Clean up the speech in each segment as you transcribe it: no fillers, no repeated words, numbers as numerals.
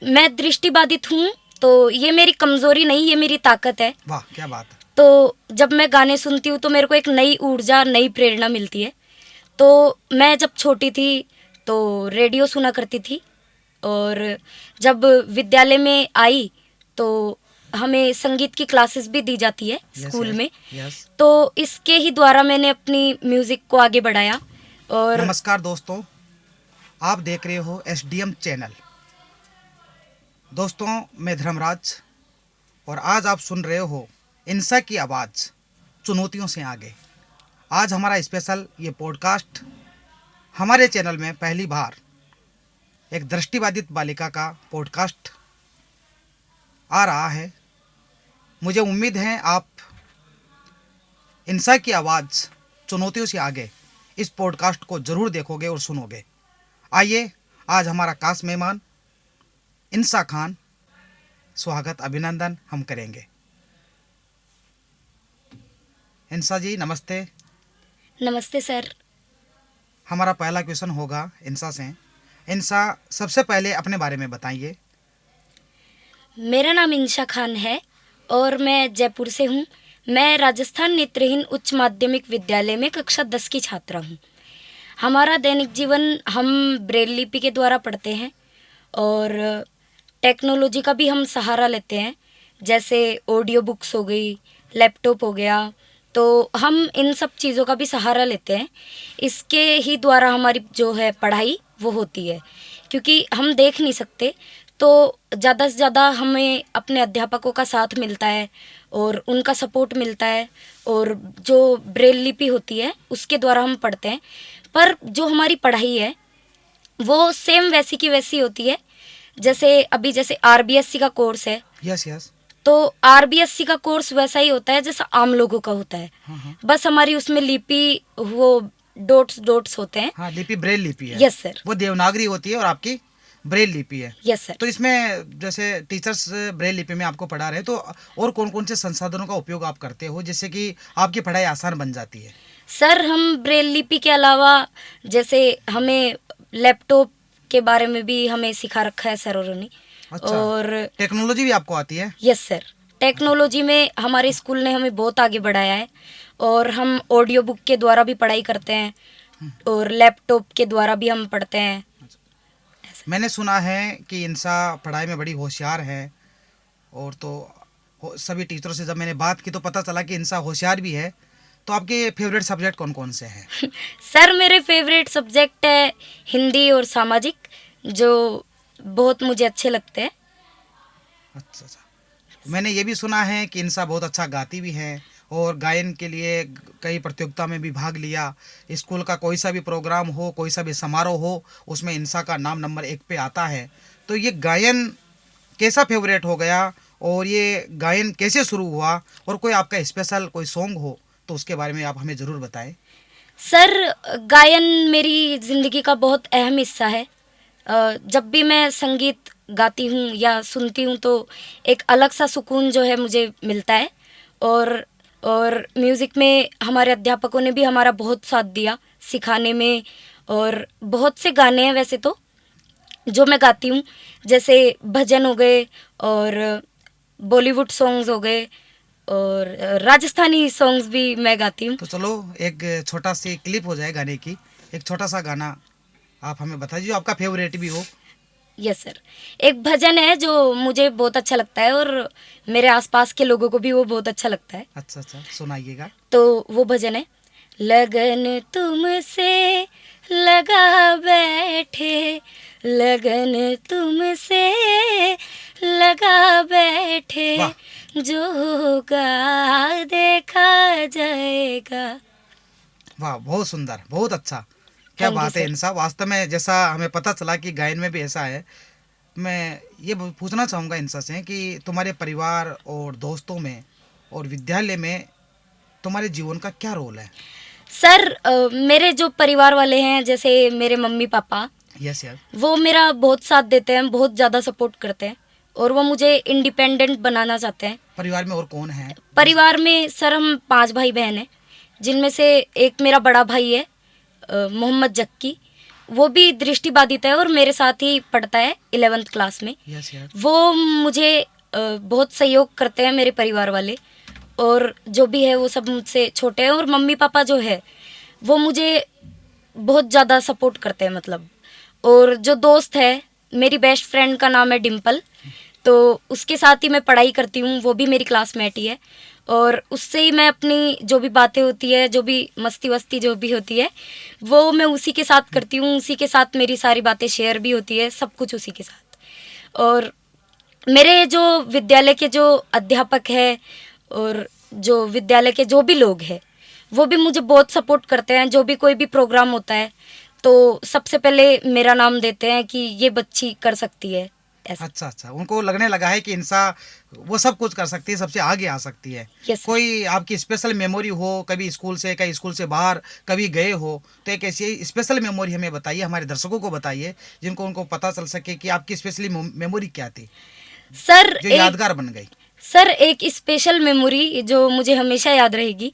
मैं दृष्टिबाधित हूँ, तो ये मेरी कमज़ोरी नहीं, ये मेरी ताकत है। वाह, क्या बात है। तो जब मैं गाने सुनती हूँ तो मेरे को एक नई ऊर्जा, नई प्रेरणा मिलती है। तो मैं जब छोटी थी तो रेडियो सुना करती थी, और जब विद्यालय में आई तो हमें संगीत की क्लासेस भी दी जाती है यस स्कूल यस में। यस। तो इसके ही द्वारा मैंने अपनी म्यूज़िक को आगे बढ़ाया। और नमस्कार दोस्तों, आप देख रहे हो एसडीएम चैनल। दोस्तों, मैं धर्मराज, और आज आप सुन रहे हो इंसा की आवाज़, चुनौतियों से आगे। आज हमारा स्पेशल ये पॉडकास्ट हमारे चैनल में पहली बार एक दृष्टिबाधित बालिका का पॉडकास्ट आ रहा है। मुझे उम्मीद है आप इंसा की आवाज़, चुनौतियों से आगे इस पॉडकास्ट को ज़रूर देखोगे और सुनोगे। आइए, आज हमारा खास मेहमान इंसा खान, स्वागत अभिनंदन हम करेंगे। इंसा जी नमस्ते। नमस्ते सर। हमारा पहला क्वेश्चन होगा इंसा से। इंसा, सबसे पहले अपने बारे में बताइए। मेरा नाम इंशा खान है और मैं जयपुर से हूँ। मैं राजस्थान नेत्रहीन उच्च माध्यमिक विद्यालय में कक्षा 10 की छात्रा हूँ। हमारा दैनिक जीवन हम ब्रेल लिपि के द्वारा पढ़ते हैं और टेक्नोलॉजी का भी हम सहारा लेते हैं, जैसे ऑडियो बुक्स हो गई, लैपटॉप हो गया। तो हम इन सब चीज़ों का भी सहारा लेते हैं। इसके ही द्वारा हमारी जो है पढ़ाई वो होती है, क्योंकि हम देख नहीं सकते। तो ज़्यादा से ज़्यादा हमें अपने अध्यापकों का साथ मिलता है और उनका सपोर्ट मिलता है, और जो ब्रेल लिपि होती है उसके द्वारा हम पढ़ते हैं। पर जो हमारी पढ़ाई है वो सेम वैसी की वैसी होती है। जैसे आरबीएससी का कोर्स है, यस यस। तो आरबीएससी का कोर्स वैसा ही होता है जैसा आम लोगों का होता है। हाँ हाँ बस हमारी उसमें लिपि वो डॉट्स डॉट्स होते हैं। हाँ, लिपि ब्रेल लिपि है। Yes sir. वो देवनागरी होती है और आपकी ब्रेल लिपि है। Yes sir. तो इसमें जैसे टीचर्स ब्रेल लिपि में आपको पढ़ा रहे हैं, तो और कौन कौन से संसाधनों का उपयोग आप करते हो जिससे कि आपकी पढ़ाई आसान बन जाती है? सर, हम ब्रेल लिपि के अलावा जैसे हमें लैपटॉप के बारे में भी हमें सिखा रखा है सरों ने। अच्छा, और टेक्नोलॉजी भी आपको आती है? यस सर, टेक्नोलॉजी में हमारे स्कूल ने हमें बहुत आगे बढ़ाया है, और हम ऑडियो बुक के द्वारा भी पढ़ाई करते हैं और लैपटॉप के द्वारा भी हम पढ़ते हैं। मैंने सुना है कि इंसा पढ़ाई में बड़ी होशियार है, और तो सभी टीचरों से जब मैंने बात की तो पता चला कि इंसा होशियार भी है। तो आपके फेवरेट सब्जेक्ट कौन कौन से हैं? सर, मेरे फेवरेट सब्जेक्ट है हिंदी और सामाजिक, जो बहुत मुझे अच्छे लगते हैं। अच्छा अच्छा। मैंने ये भी सुना है कि इंसा बहुत अच्छा गाती भी हैं, और गायन के लिए कई प्रतियोगिता में भी भाग लिया। स्कूल का कोई सा भी प्रोग्राम हो, कोई सा भी समारोह हो, उसमें इंसा का नाम नंबर 1 पे आता है। तो ये गायन कैसा फेवरेट हो गया, और ये गायन कैसे शुरू हुआ, और कोई आपका स्पेशल कोई सॉन्ग हो तो उसके बारे में आप हमें ज़रूर बताएं। सर, गायन मेरी ज़िंदगी का बहुत अहम हिस्सा है। जब भी मैं संगीत गाती हूँ या सुनती हूँ तो एक अलग सा सुकून जो है मुझे मिलता है। और म्यूज़िक में हमारे अध्यापकों ने भी हमारा बहुत साथ दिया सिखाने में। और बहुत से गाने हैं वैसे तो जो मैं गाती हूँ, जैसे भजन हो गए और बॉलीवुड सॉन्ग्स हो गए, और राजस्थानी सॉन्ग्स भी मैं गाती हूँ। तो चलो एक छोटा सी क्लिप हो जाए गाने की, एक छोटा सा गाना आप हमें बताइए जो आपका फेवरेट भी हो। यस सर, एक भजन है जो मुझे बहुत अच्छा लगता है और मेरे आसपास के लोगों को भी वो बहुत अच्छा लगता है। अच्छा अच्छा, सुनाइएगा। तो वो भजन है, लगन तुमसे लगा बैठे, लगन तुमसे लगा बैठे, वाह जो होगा देखा जाएगा। वाह, बहुत सुंदर, बहुत अच्छा। क्या थैंक यू बात है सर। इंसा, वास्तव में जैसा हमें पता चला कि गायन में भी ऐसा है। मैं ये पूछना चाहूँगा इंसा से कि तुम्हारे परिवार और दोस्तों में और विद्यालय में तुम्हारे जीवन का क्या रोल है? सर, मेरे जो परिवार वाले हैं, जैसे मेरे मम्मी पापा, यस यस। वो मेरा बहुत साथ देते हैं, बहुत ज़्यादा सपोर्ट करते हैं, और वो मुझे इंडिपेंडेंट बनाना चाहते हैं। परिवार में और कौन है? परिवार में सर हम 5 भाई बहन हैं, जिनमें से एक मेरा बड़ा भाई है, मोहम्मद जक्की, वो भी दृष्टिबाधित है और मेरे साथ ही पढ़ता है 11th क्लास में। यस यार। वो मुझे बहुत सहयोग करते हैं मेरे परिवार वाले, और जो भी है वो सब मुझसे छोटे हैं, और मम्मी पापा जो है वो मुझे बहुत ज़्यादा सपोर्ट करते हैं मतलब। और जो दोस्त है, मेरी बेस्ट फ्रेंड का नाम है डिम्पल, तो उसके साथ ही मैं पढ़ाई करती हूँ, वो भी मेरी क्लासमेट ही है, और उससे ही मैं अपनी जो भी बातें होती है, जो भी मस्ती वस्ती जो भी होती है, वो मैं उसी के साथ करती हूँ, उसी के साथ मेरी सारी बातें शेयर भी होती है, सब कुछ उसी के साथ। और मेरे जो विद्यालय के जो अध्यापक है और जो विद्यालय के जो भी लोग हैं, वो भी मुझे बहुत सपोर्ट करते हैं। जो भी कोई भी प्रोग्राम होता है तो सबसे पहले मेरा नाम देते हैं कि ये बच्ची कर सकती है, ऐसा। अच्छा अच्छा, उनको लगने लगा है कि इंसा वो सब कुछ कर सकती है, सबसे आगे आ सकती है। Yes sir. कोई आपकी स्पेशल मेमोरी हो, कभी स्कूल से, कहीं स्कूल से बाहर कभी गए हो, तो एक ऐसी स्पेशल मेमोरी हमें बताइए, हमारे दर्शकों को बताइए, जिनको उनको पता चल सके कि आपकी स्पेशली मेमोरी क्या थी सर जो एक यादगार बन गई। सर एक स्पेशल मेमोरी जो मुझे हमेशा याद रहेगी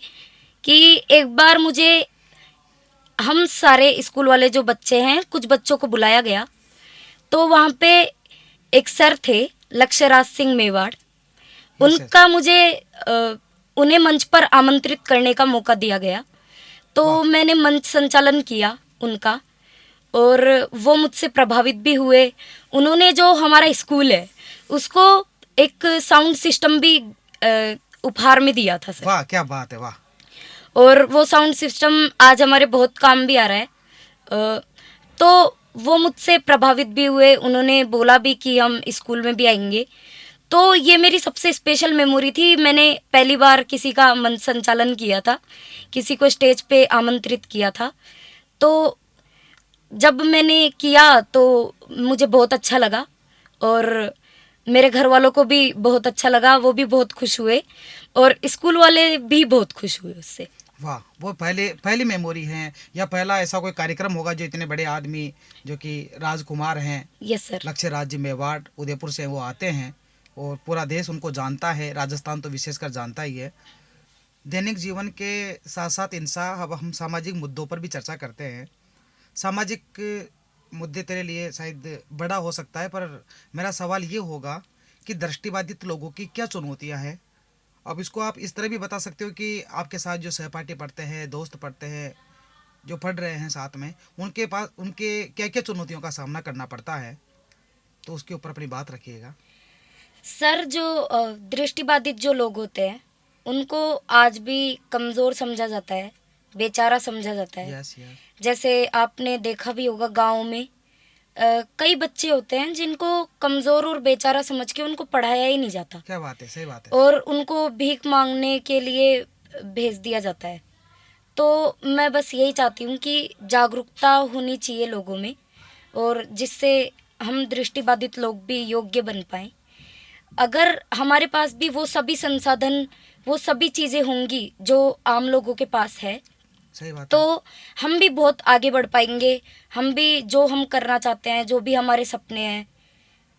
कि एक बार मुझे, हम सारे स्कूल वाले जो बच्चे हैं, कुछ बच्चों को बुलाया गया, तो वहाँ पे एक सर थे, लक्ष्यराज सिंह मेवाड़। उनका मुझे उन्हें मंच पर आमंत्रित करने का मौका दिया गया, तो वाह। मैंने मंच संचालन किया उनका, और वो मुझसे प्रभावित भी हुए। उन्होंने जो हमारा स्कूल है उसको एक साउंड सिस्टम भी उपहार में दिया था सर। वाह क्या बात है, वाह। और वो साउंड सिस्टम आज हमारे बहुत काम भी आ रहा है। तो वो मुझसे प्रभावित भी हुए, उन्होंने बोला भी कि हम स्कूल में भी आएंगे। तो ये मेरी सबसे स्पेशल मेमोरी थी। मैंने पहली बार किसी का मंच संचालन किया था, किसी को स्टेज पे आमंत्रित किया था। तो जब मैंने किया तो मुझे बहुत अच्छा लगा, और मेरे घर वालों को भी बहुत अच्छा लगा, वो भी बहुत खुश हुए, और स्कूल वाले भी बहुत खुश हुए उससे। वाह, वो पहली मेमोरी है, या पहला ऐसा कोई कार्यक्रम होगा जो इतने बड़े आदमी जो कि राजकुमार हैं, यस सर। लक्ष्यराज जी मेवाड़ उदयपुर से वो आते हैं, और पूरा देश उनको जानता है, राजस्थान तो विशेषकर जानता ही है। दैनिक जीवन के साथ साथ इंसान, अब हम सामाजिक मुद्दों पर भी चर्चा करते हैं। सामाजिक मुद्दे तेरे लिए शायद बड़ा हो सकता है, पर मेरा सवाल ये होगा कि दृष्टिबाधित लोगों की क्या चुनौतियां हैं। अब इसको आप इस तरह भी बता सकते हो कि आपके साथ जो सहपाठी पढ़ते हैं, दोस्त पढ़ते हैं, जो पढ़ रहे हैं साथ में, उनके पास उनके क्या क्या चुनौतियों का सामना करना पड़ता है, तो उसके ऊपर अपनी बात रखिएगा। सर जो दृष्टिबाधित जो लोग होते हैं उनको आज भी कमज़ोर समझा जाता है, बेचारा समझा जाता है। Yes yes. जैसे आपने देखा भी होगा गाँव में कई बच्चे होते हैं जिनको कमज़ोर और बेचारा समझ के उनको पढ़ाया ही नहीं जाता, क्या बात है, सही बात है। और उनको भीख मांगने के लिए भेज दिया जाता है। तो मैं बस यही चाहती हूँ कि जागरूकता होनी चाहिए लोगों में, और जिससे हम दृष्टिबाधित लोग भी योग्य बन पाएँ। अगर हमारे पास भी वो सभी संसाधन, वो सभी चीज़ें होंगी जो आम लोगों के पास है, सही बात है। तो हम भी बहुत आगे बढ़ पाएंगे। हम भी जो हम करना चाहते हैं, जो भी हमारे सपने हैं,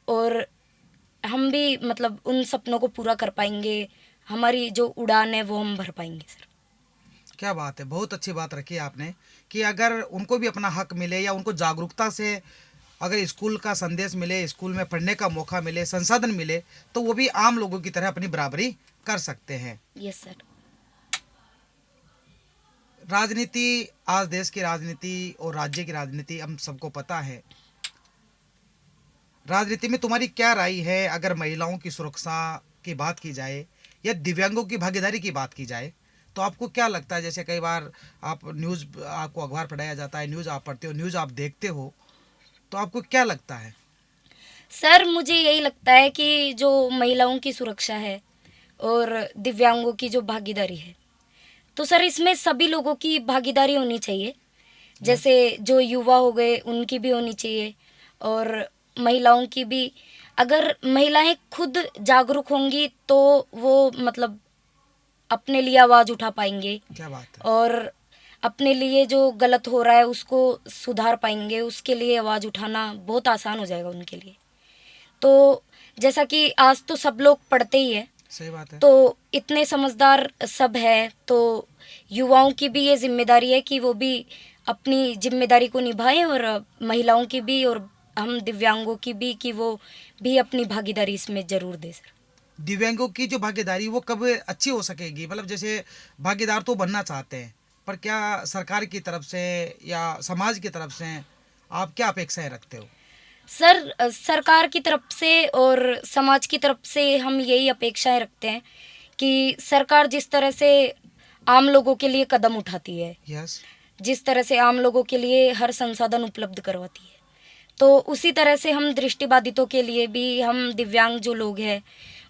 और हम भी मतलब उन सपनों को पूरा कर पाएंगे। हमारी जो उड़ान है वो हम भर पाएंगे सर। क्या बात है, बहुत अच्छी बात रखी है आपने कि अगर उनको भी अपना हक मिले, या उनको जागरूकता से अगर स्कूल का संदेश मिले, स्कूल में पढ़ने का मौका मिले, संसाधन मिले, तो वो भी आम लोगों की तरह अपनी बराबरी कर सकते हैं। Yes sir. राजनीति, आज देश की राजनीति और राज्य की राजनीति हम सबको पता है। राजनीति में तुम्हारी क्या राय है, अगर महिलाओं की सुरक्षा की बात की जाए या दिव्यांगों की भागीदारी की बात की जाए, तो आपको क्या लगता है? जैसे कई बार आप न्यूज़, आपको अखबार पढ़ाया जाता है, न्यूज़ आप पढ़ते हो, न्यूज़ आप देखते हो, तो आपको क्या लगता है? सर मुझे यही लगता है कि जो महिलाओं की सुरक्षा है और दिव्यांगों की जो भागीदारी है, तो सर इसमें सभी लोगों की भागीदारी होनी चाहिए। जैसे जो युवा हो गए उनकी भी होनी चाहिए, और महिलाओं की भी। अगर महिलाएं खुद जागरूक होंगी तो वो मतलब अपने लिए आवाज़ उठा पाएंगे, क्या बात है। और अपने लिए जो गलत हो रहा है उसको सुधार पाएंगे। उसके लिए आवाज़ उठाना बहुत आसान हो जाएगा उनके लिए। तो जैसा कि आज तो सब लोग पढ़ते ही है, सही बात है। तो इतने समझदार सब है, तो युवाओं की भी ये जिम्मेदारी है कि वो भी अपनी जिम्मेदारी को निभाएं और महिलाओं की भी और हम दिव्यांगों की भी, कि वो भी अपनी भागीदारी इसमें जरूर दें सर। दिव्यांगों की जो भागीदारी वो कब अच्छी हो सकेगी? मतलब जैसे भागीदार तो बनना चाहते हैं, पर क्या सरकार की तरफ से या समाज की तरफ से आप क्या अपेक्षाएं रखते हो? सर सरकार की तरफ से और समाज की तरफ से हम यही अपेक्षाएं रखते हैं कि सरकार जिस तरह से आम लोगों के लिए कदम उठाती है, यस। जिस तरह से आम लोगों के लिए हर संसाधन उपलब्ध करवाती है, तो उसी तरह से हम दृष्टिबाधितों के लिए भी, हम दिव्यांग जो लोग हैं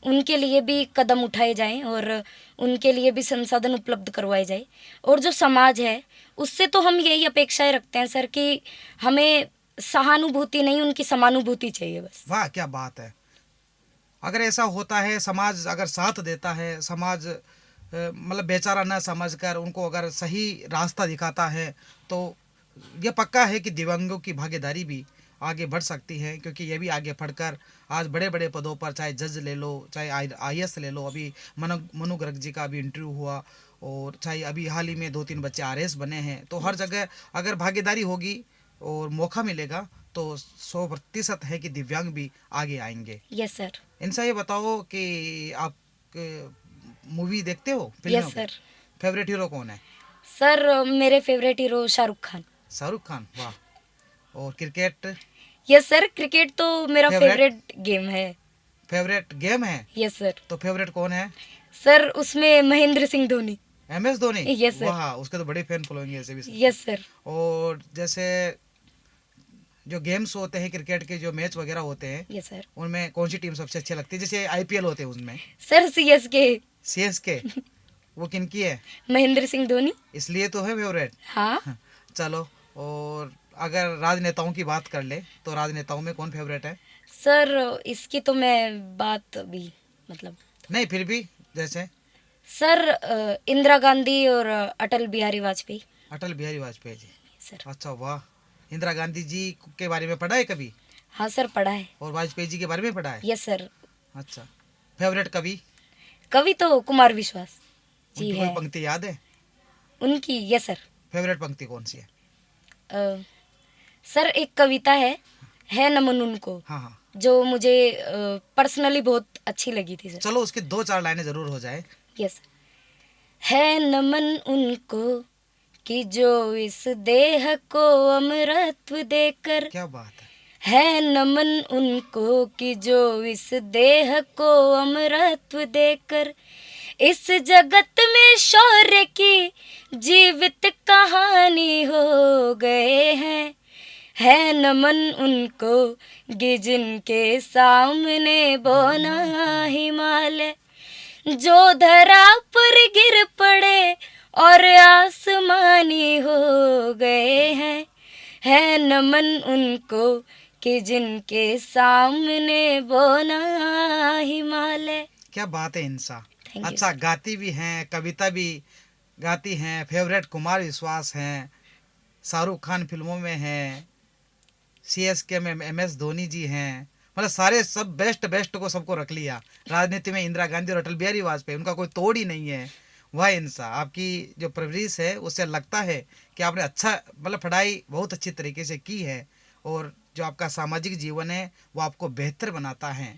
उनके लिए भी कदम उठाए जाएं और उनके लिए भी संसाधन उपलब्ध करवाए जाए। और जो समाज है उससे तो हम यही अपेक्षाएं रखते हैं सर कि हमें सहानुभूति नहीं, उनकी समानुभूति चाहिए बस। वाह, क्या बात है! अगर ऐसा होता है, समाज अगर साथ देता है, समाज मतलब बेचारा न समझकर उनको अगर सही रास्ता दिखाता है, तो ये पक्का है कि दिव्यांगों की भागीदारी भी आगे बढ़ सकती है, क्योंकि ये भी आगे बढ़कर आज बड़े बड़े पदों पर, चाहे जज ले लो, चाहे आईएएस ले लो, अभी मनु गर्ग जी का भी इंटरव्यू हुआ, और चाहे अभी हाल ही में 2-3 बच्चे आरएएस बने हैं। तो हर जगह अगर भागीदारी होगी और मौका मिलेगा तो 100% है कि दिव्यांग भी आगे आएंगे। Yes sir. इनसे ये बताओ कि आप मूवी देखते हो? फिल्मों यस सर। फेवरेट हीरो कौन है? सर मेरे फेवरेट हीरो शाहरुख खान। शाहरुख खान, वाह। और क्रिकेट? यस सर, क्रिकेट तो मेरा फेवरेट फेवरेट गेम है। फेवरेट गेम है? Yes sir. तो फेवरेट कौन है? सर उसमें Mahendra Singh Dhoni. MS Dhoni? Yes sir. वाह, उसके तो बड़े फैन फॉलोइंग है ऐसे भी। Yes sir. और जैसे जो गेम्स होते हैं, क्रिकेट के जो मैच वगैरह होते हैं, यस सर। उनमें कौन सी टीम सबसे अच्छी लगती है? जैसे आईपीएल होते हैं उसमें सर सीएसके। सीएसके, वो किनकी है? महेंद्र सिंह धोनी। इसलिए तो है फेवरेट। हाँ। चलो, और अगर राजनेताओं की बात कर ले तो राजनेताओं में कौन फेवरेट है? सर इसकी तो मैं बात भी मतलब नहीं, फिर भी जैसे सर इंदिरा गांधी और अटल बिहारी वाजपेयी। अटल बिहारी वाजपेयी जी। सर। अच्छा, वाह। इंदिरा गांधी जी के बारे में पढ़ा है कभी? हाँ सर, पढ़ा है। और वाजपेयी जी के बारे में पढ़ा है? Yes sir. अच्छा, फेवरेट कवि? कवि तो कुमार विश्वास जी उनकी है। कोई पंक्ति याद है? उनकी? Yes sir. फेवरेट पंक्ति कौन सी है? सर एक कविता है नमन उनको, हाँ हाँ, जो मुझे पर्सनली बहुत अच्छी लगी थी सर। चलो उसकी 2-4 लाइनें जरूर हो जाए। यस। है नमन उनको कि जो इस देह को अमरत्व देकर, क्या बात है! है नमन उनको कि जो इस देह को अमरत्व देकर इस जगत में शौर्य की जीवित कहानी हो गए हैं। है नमन उनको कि जिनके सामने बोना हिमालय, जो धरा पर गिर पड़े और आसमानी हो गए हैं। है नमन उनको कि जिनके सामने बोना हिमालय। क्या बात है इंसा! Thank you, अच्छा, sir. गाती भी हैं, कविता भी गाती हैं, फेवरेट कुमार विश्वास हैं, शाहरुख खान फिल्मों में हैं, सीएसके में एमएस धोनी जी हैं, मतलब सारे सब बेस्ट को सबको रख लिया। राजनीति में इंदिरा गांधी और अटल बिहारी वाजपेयी, उनका कोई तोड़ ही नहीं है। वाह इंसा, आपकी जो परवरिश है उससे लगता है कि आपने अच्छा मतलब पढ़ाई बहुत अच्छी तरीके से की है, और जो आपका सामाजिक जीवन है वो आपको बेहतर बनाता है।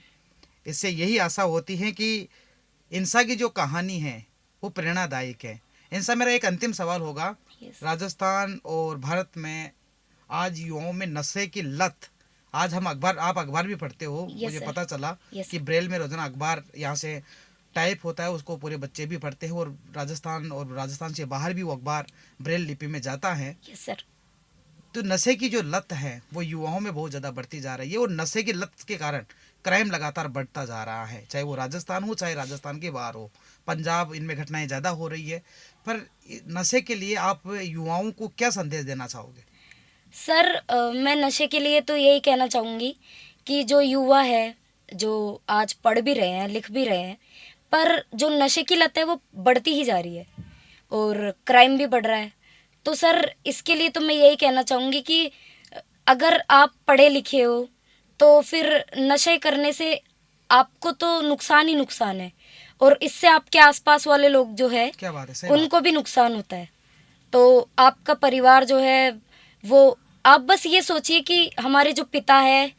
इससे यही आशा होती है कि इंसा की जो कहानी है वो प्रेरणादायक है। इंसा, मेरा एक अंतिम सवाल होगा। Yes. राजस्थान और भारत में आज युवाओं में नशे की लत, आज हम आप अखबार भी पढ़ते हो, Yes, मुझे sir. पता चला Yes, कि ब्रेल में रोजाना अखबार यहाँ से टाइप होता है, उसको पूरे बच्चे भी पढ़ते हैं, और राजस्थान से बाहर भी वो अखबार ब्रेल लिपि में जाता है। Yes sir. तो नशे की जो लत है वो युवाओं में बहुत ज़्यादा बढ़ती जा रही है, और नशे की लत के कारण क्राइम लगातार बढ़ता जा रहा है, चाहे वो राजस्थान हो चाहे राजस्थान के बाहर हो, पंजाब, इनमें घटनाएं ज़्यादा हो रही है। पर नशे के लिए आप युवाओं को क्या संदेश देना चाहोगे? सर मैं नशे के लिए तो यही कहना चाहूँगी कि जो युवा है, जो आज पढ़ भी रहे हैं, लिख भी रहे हैं, पर जो नशे की लत है वो बढ़ती ही जा रही है और क्राइम भी बढ़ रहा है। तो सर इसके लिए तो मैं यही कहना चाहूँगी कि अगर आप पढ़े लिखे हो तो फिर नशे करने से आपको तो नुकसान ही नुकसान है, और इससे आपके आसपास वाले लोग जो है क्या बात है, सही बात। उनको भी नुकसान होता है। तो आपका परिवार जो है वो, आप बस ये सोचिए कि हमारे जो पिता है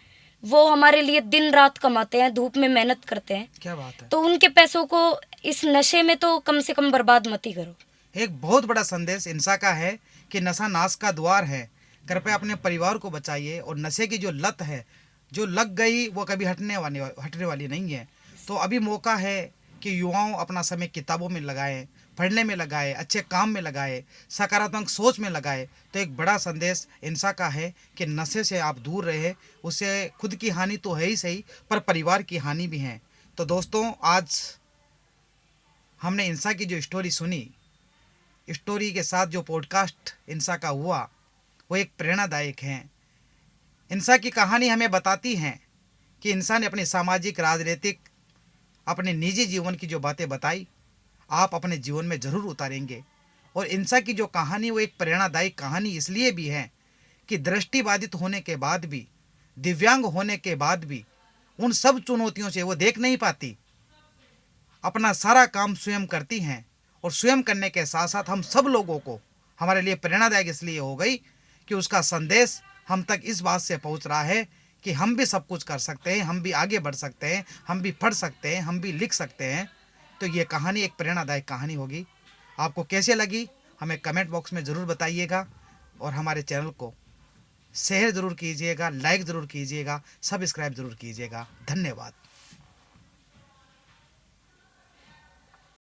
वो हमारे लिए दिन रात कमाते हैं, धूप में मेहनत करते हैं, क्या बात है। तो उनके पैसों को इस नशे में तो कम से कम बर्बाद मत ही करो। एक बहुत बड़ा संदेश इंसा का है कि नशा नाश का द्वार है। कृपया अपने परिवार को बचाइए, और नशे की जो लत है, जो लग गई, वो कभी हटने वाली नहीं है। तो अभी मौका है कि युवाओं अपना समय किताबों में लगाएं, पढ़ने में लगाए, अच्छे काम में लगाए, सकारात्मक सोच में लगाए। तो एक बड़ा संदेश इंसा का है कि नशे से आप दूर रहे। उससे खुद की हानि तो है ही सही, पर परिवार की हानि भी है। तो दोस्तों, आज हमने इंसा की जो स्टोरी सुनी, स्टोरी के साथ जो पॉडकास्ट इंसा का हुआ, वो एक प्रेरणादायक है। इंसा की कहानी हमें बताती है कि इंसान ने अपनी सामाजिक, राजनीतिक, अपने निजी जीवन की जो बातें बताई, आप अपने जीवन में ज़रूर उतारेंगे। और इंसा की जो कहानी, वो एक प्रेरणादायक कहानी इसलिए भी है कि दृष्टिबाधित होने के बाद भी, दिव्यांग होने के बाद भी, उन सब चुनौतियों से वो देख नहीं पाती, अपना सारा काम स्वयं करती हैं। और स्वयं करने के साथ साथ हम सब लोगों को, हमारे लिए प्रेरणादायक इसलिए हो गई कि उसका संदेश हम तक इस बात से पहुंच रहा है कि हम भी सब कुछ कर सकते हैं, हम भी आगे बढ़ सकते हैं, हम भी पढ़ सकते हैं, हम भी लिख सकते हैं। तो ये कहानी एक प्रेरणादायक कहानी होगी। आपको कैसे लगी हमें कमेंट बॉक्स में ज़रूर बताइएगा, और हमारे चैनल को शेयर ज़रूर कीजिएगा, लाइक ज़रूर कीजिएगा, सब्सक्राइब ज़रूर कीजिएगा। धन्यवाद।